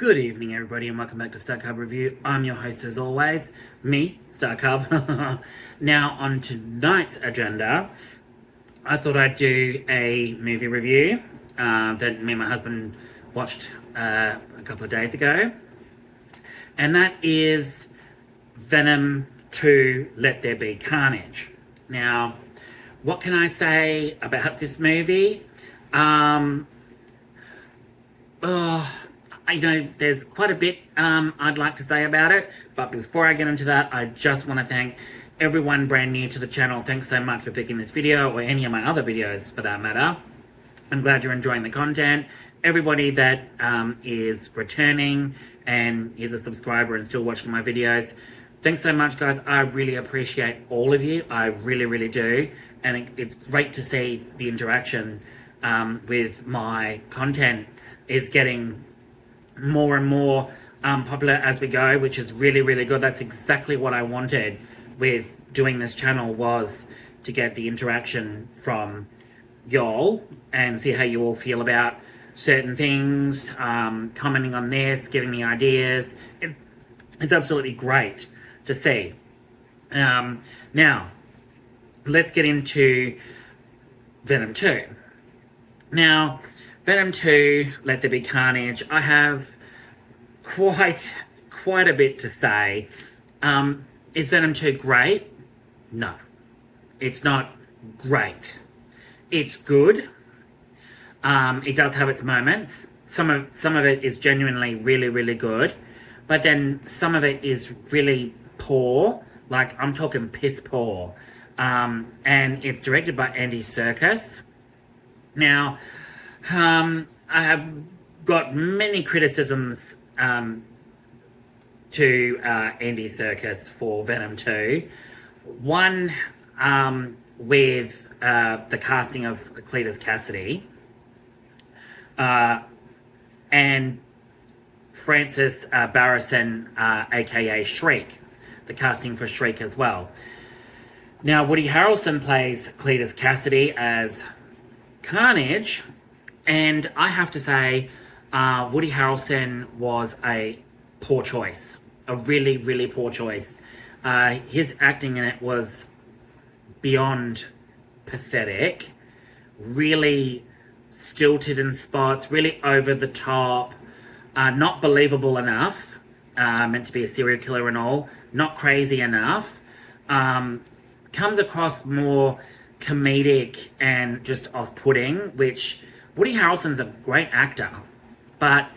Good evening, everybody, and welcome back to StarCub Review. I'm your host, as always, me, StarCub. Now, on tonight's agenda, I thought I'd do a movie review that me and my husband watched a couple of days ago, and that is Venom 2, Let There Be Carnage. Now, what can I say about this movie? I know there's quite a bit I'd like to say about it, but before I get into that, I just want to thank everyone brand new to the channel. Thanks so much for picking this video, or any of my other videos for that matter. I'm glad you're enjoying the content. Everybody that is returning and is a subscriber and still watching my videos, thanks so much, guys. I really appreciate all of you. I really, really do. And it's great to see the interaction with my content is getting more and more popular as we go, which is really, really good. That's exactly what I wanted with doing this channel, was to get the interaction from y'all and see how you all feel about certain things, commenting on this, giving me ideas. It's absolutely great to see. Now, let's get into Venom 2. Now, Venom 2, Let There Be Carnage. I have quite a bit to say. Is Venom 2 great? No. It's not great. It's good. It does have its moments. Some of it is genuinely really, really good. But then some of it is really poor. Like, I'm talking piss poor. And it's directed by Andy Serkis. Now, I have got many criticisms to Andy Serkis for Venom 2. One with the casting of Cletus Kasady and Francis Barrison, aka Shriek, the casting for Shriek as well. Now, Woody Harrelson plays Cletus Kasady as Carnage, and I have to say, Woody Harrelson was a poor choice. A really, really poor choice. His acting in it was beyond pathetic. Really stilted in spots, really over the top, not believable enough. Meant to be a serial killer and all. Not crazy enough. Comes across more comedic and just off-putting, which Woody Harrelson's a great actor, but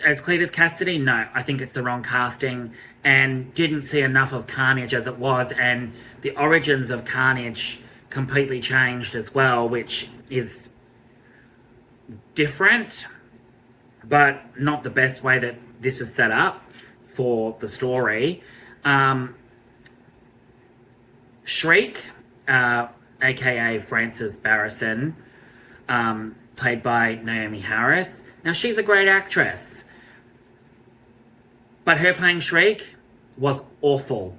as Cletus Kasady, no, I think it's the wrong casting, and didn't see enough of Carnage as it was, and the origins of Carnage completely changed as well, which is different, but not the best way that this is set up for the story. Shriek, aka Frances Barrison, played by Naomi Harris. Now, she's a great actress, but her playing Shriek was awful.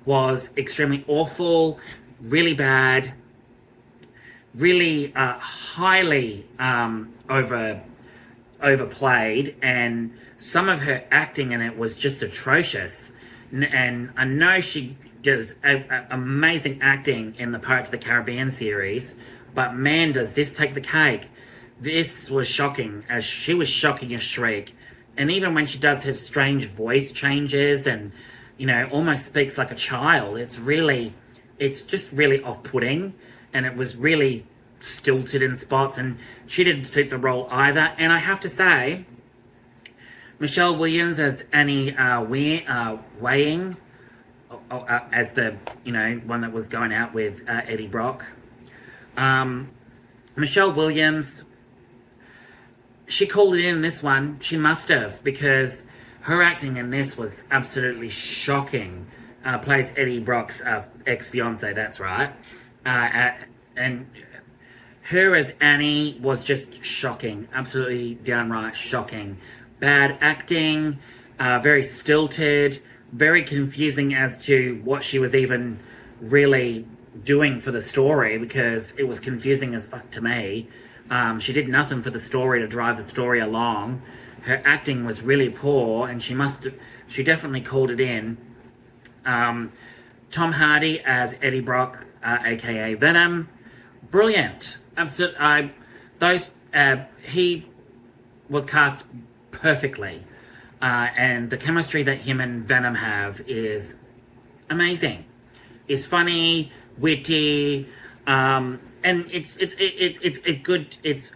Was extremely awful, really bad, really highly overplayed, and some of her acting in it was just atrocious. And I know she does amazing acting in the Pirates of the Caribbean series, but man, does this take the cake. This was shocking, as she was shocking as Shriek. And even when she does have strange voice changes and, you know, almost speaks like a child, it's just really off-putting, and it was really stilted in spots, and she didn't suit the role either. And I have to say, Michelle Williams as Annie Weighing, as the, you know, one that was going out with Eddie Brock. Michelle Williams, she called it in this one. She must have, because her acting in this was absolutely shocking. Plays Eddie Brock's ex-fiance, that's right. And her as Annie was just shocking. Absolutely downright shocking. Bad acting, very stilted, very confusing as to what she was even really doing for the story, because it was confusing as fuck to me. She did nothing for the story to drive the story along. Her acting was really poor, and she definitely called it in. Tom Hardy as Eddie Brock, aka Venom, brilliant. Absolutely, he was cast perfectly, and the chemistry that him and Venom have is amazing. It's funny, witty, and it's good. It's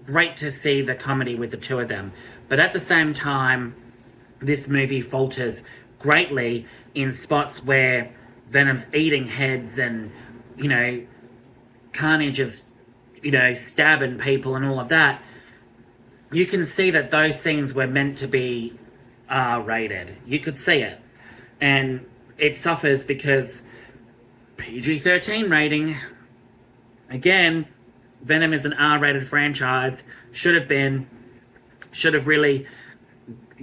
great to see the comedy with the two of them, but at the same time, this movie falters greatly in spots where Venom's eating heads and, you know, Carnage is, you know, stabbing people and all of that. You can see that those scenes were meant to be R-rated. You could see it. And it suffers because PG-13 rating. Again, Venom is an R-rated franchise. Should have really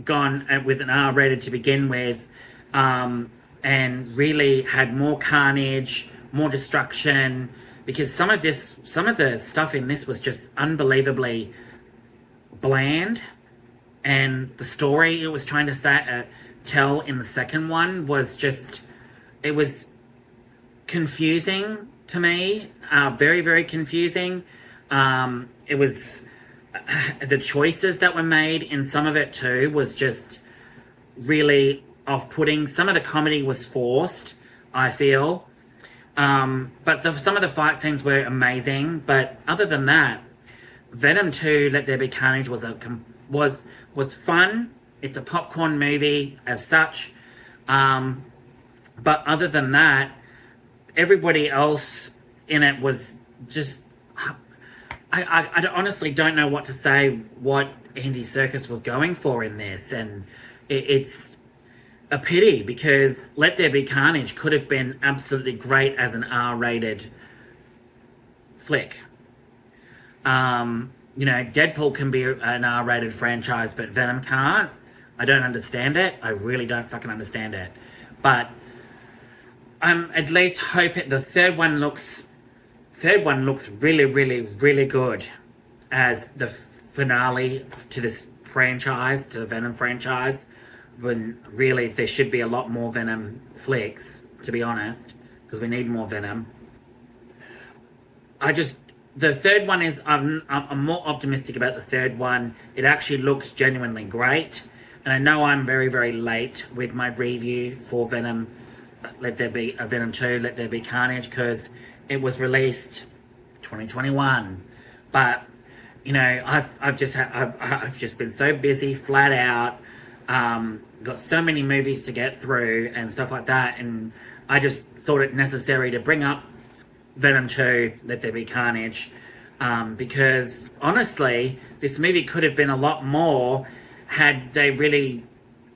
gone with an R-rated to begin with, and really had more carnage, more destruction, because some of the stuff in this was just unbelievably bland, and the story it was trying to tell in the second one was just, it was confusing to me, very, very confusing. It was the choices that were made in some of it too was just really off-putting. Some of the comedy was forced, I feel, but some of the fight scenes were amazing. But other than that, Venom 2: Let There Be Carnage was fun. It's a popcorn movie as such, but other than that, everybody else in it was just, I honestly don't know what to say, what Andy Serkis was going for in this, and it's a pity, because Let There Be Carnage could have been absolutely great as an R-rated flick. You know, Deadpool can be an R-rated franchise, but Venom can't. I don't understand it. I really don't fucking understand it. But I'm at least hoping the third one looks really, really, really good as the finale to this franchise, to the Venom franchise, when really there should be a lot more Venom flicks, to be honest, because we need more Venom. The third one is, I'm more optimistic about the third one. It actually looks genuinely great, and I know I'm very, very late with my review for Venom, Venom 2, Let There Be Carnage, because it was released 2021, but you know, I've just been so busy, flat out, got so many movies to get through and stuff like that, and I just thought it necessary to bring up Venom 2, Let There Be Carnage, because honestly, this movie could have been a lot more had they really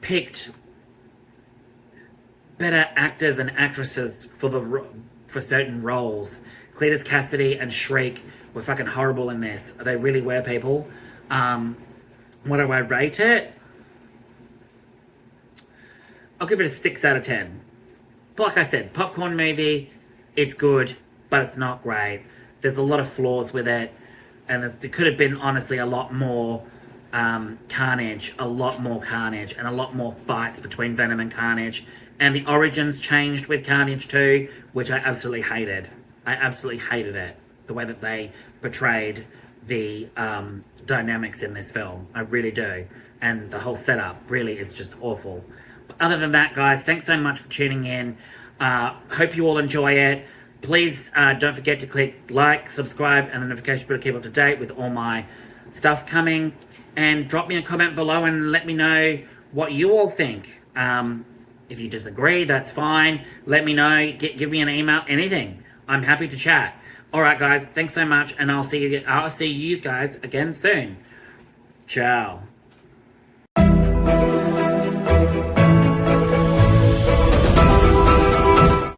picked better actors and actresses for certain roles. Cletus Kasady and Shriek were fucking horrible in this. They really were, people. What do I rate it? I'll give it a 6 out of 10. Like I said, popcorn movie, it's good, but it's not great. There's a lot of flaws with it, and it could have been, honestly, a lot more carnage, and a lot more fights between Venom and Carnage, and the origins changed with Carnage too, which I absolutely hated. I absolutely hated it, the way that they portrayed the dynamics in this film. I really do. And the whole setup really is just awful. But other than that, guys, thanks so much for tuning in. Hope you all enjoy it. Please don't forget to click like, subscribe, and the notification bell to keep up to date with all my stuff coming. And drop me a comment below and let me know what you all think. If you disagree, that's fine. Let me know. Give me an email, anything. I'm happy to chat. All right, guys. Thanks so much, and I'll see you guys again soon. Ciao.